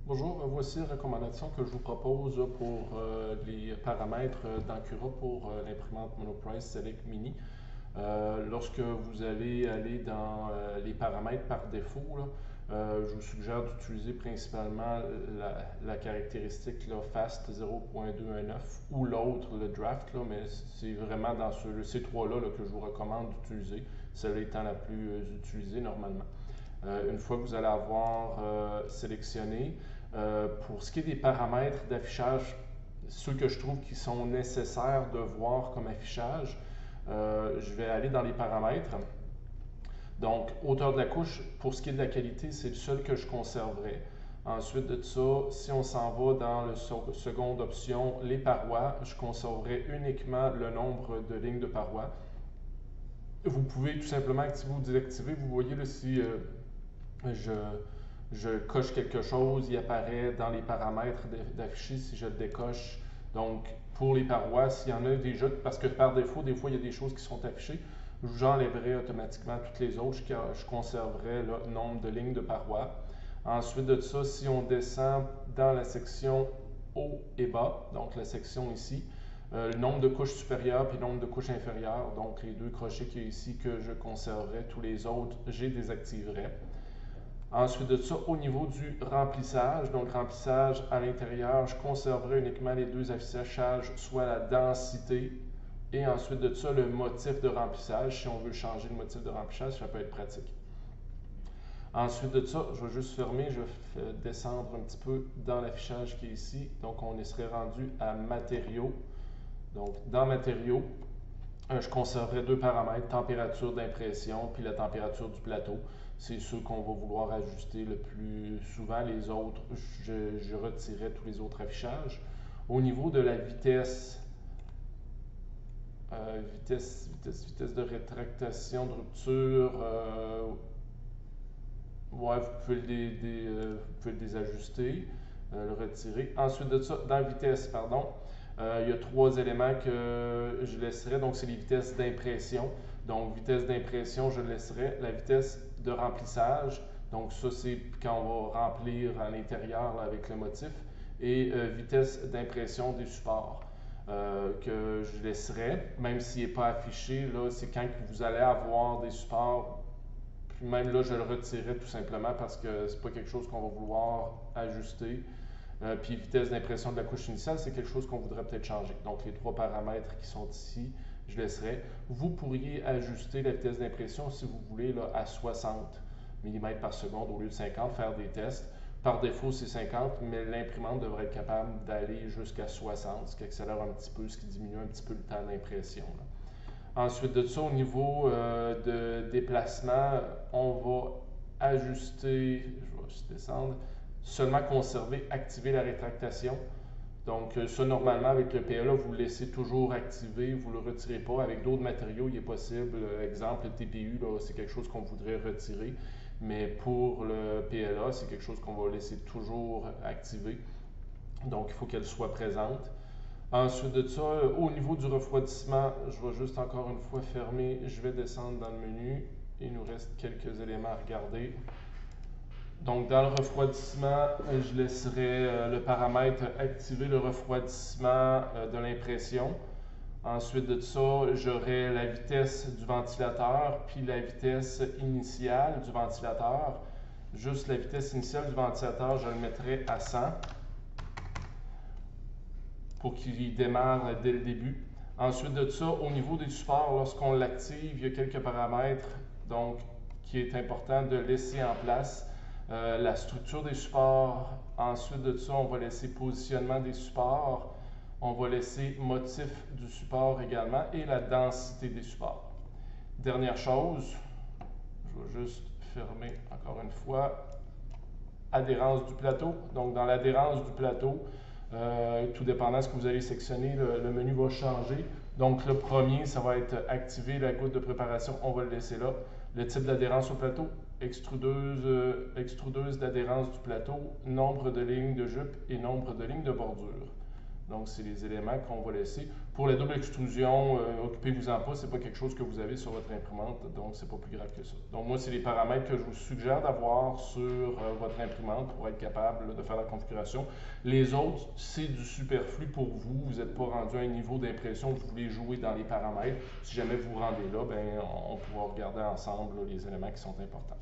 Bonjour, voici la recommandation que je vous propose pour les paramètres d'Ancura pour l'imprimante Monoprice Select Mini. Lorsque vous allez aller dans les paramètres par défaut, là, je vous suggère d'utiliser principalement la caractéristique là, FAST 0.219 ou l'autre, le Draft, là, mais c'est vraiment dans ces trois-là là, que je vous recommande d'utiliser, celle étant la plus utilisée normalement. Une fois que vous allez avoir sélectionné, pour ce qui est des paramètres d'affichage, ceux que je trouve qui sont nécessaires de voir comme affichage, je vais aller dans les paramètres. Donc, hauteur de la couche, pour ce qui est de la qualité, c'est le seul que je conserverai. Ensuite de ça, si on s'en va dans la seconde option, les parois, je conserverai uniquement le nombre de lignes de parois. Vous pouvez tout simplement activer ou désactiver. Vous voyez là, si je, je coche quelque chose, il apparaît dans les paramètres d'afficher si je le décoche. Donc, pour les parois, s'il y en a déjà, parce que par défaut, des fois, il y a des choses qui sont affichées, j'enlèverai automatiquement toutes les autres, je conserverai le nombre de lignes de parois. Ensuite de ça, si on descend dans la section haut et bas, donc la section ici, le nombre de couches supérieures puis le nombre de couches inférieures, donc les deux crochets qu'il y a ici que je conserverai, tous les autres, je les désactiverai. Ensuite de ça, au niveau du remplissage, donc remplissage à l'intérieur, je conserverai uniquement les deux affichages, soit la densité et ensuite de ça, le motif de remplissage. Si on veut changer le motif de remplissage, ça peut être pratique. Ensuite de ça, je vais juste fermer, je vais descendre un petit peu dans l'affichage qui est ici. Donc, on y serait rendu à matériaux. Donc, dans matériaux, je conserverai deux paramètres, température d'impression puis la température du plateau. C'est ceux qu'on va vouloir ajuster le plus souvent. Les autres, je retirerai tous les autres affichages. Au niveau de la vitesse, vitesse de rétractation, de rupture, ouais, vous pouvez le désajuster, le retirer. Ensuite de ça, dans vitesse, pardon, il y a trois éléments que je laisserai. Donc, c'est les vitesses d'impression. Donc, vitesse d'impression, je laisserai. La vitesse de remplissage, donc ça, c'est quand on va remplir à l'intérieur avec le motif. Et vitesse d'impression des supports que je laisserai, même s'il n'est pas affiché. Là, c'est quand vous allez avoir des supports. Puis même là, je le retirerai tout simplement parce que c'est pas quelque chose qu'on va vouloir ajuster. Puis vitesse d'impression de la couche initiale, c'est quelque chose qu'on voudrait peut-être changer. Donc les trois paramètres qui sont ici, je laisserai. Vous pourriez ajuster la vitesse d'impression si vous voulez là, à 60 mm par seconde au lieu de 50, faire des tests. Par défaut, c'est 50, mais l'imprimante devrait être capable d'aller jusqu'à 60, ce qui accélère un petit peu, ce qui diminue un petit peu le temps d'impression. Ensuite de ça, au niveau de déplacement, on va ajuster, je vais juste descendre, seulement conserver, activer la rétractation. Donc ça, normalement, avec le PLA, vous le laissez toujours activé, vous ne le retirez pas. Avec d'autres matériaux, il est possible, exemple, le TPU, c'est quelque chose qu'on voudrait retirer. Mais pour le PLA, c'est quelque chose qu'on va laisser toujours activé. Donc, il faut qu'elle soit présente. Ensuite de ça, au niveau du refroidissement, je vais juste encore une fois fermer. Je vais descendre dans le menu. Il nous reste quelques éléments à regarder. Donc, dans le refroidissement, je laisserai le paramètre activer le refroidissement de l'impression. Ensuite de ça, j'aurai la vitesse du ventilateur, puis la vitesse initiale du ventilateur. Juste la vitesse initiale du ventilateur, je le mettrai à 100 pour qu'il démarre dès le début. Ensuite de ça, au niveau des supports, lorsqu'on l'active, il y a quelques paramètres donc, qui est important de laisser en place. La structure des supports. Ensuite de ça, on va laisser positionnement des supports. On va laisser motif du support également et la densité des supports. Dernière chose, je vais juste fermer encore une fois. Adhérence du plateau. Donc, dans l'adhérence du plateau, tout dépendant de ce que vous allez sectionner, le menu va changer. Donc, le premier, ça va être activer la goutte de préparation. On va le laisser là. Le type d'adhérence au plateau, extrudeuse d'adhérence du plateau, nombre de lignes de jupe et nombre de lignes de bordure. Donc, c'est les éléments qu'on va laisser. Pour la double extrusion, occupez-vous-en pas, c'est pas quelque chose que vous avez sur votre imprimante, donc c'est pas plus grave que ça. Donc, moi, c'est les paramètres que je vous suggère d'avoir sur votre imprimante pour être capable de faire la configuration. Les autres, c'est du superflu pour vous. Vous n'êtes pas rendu à un niveau d'impression que vous voulez jouer dans les paramètres. Si jamais vous vous rendez là, ben, on pourra regarder ensemble là, les éléments qui sont importants.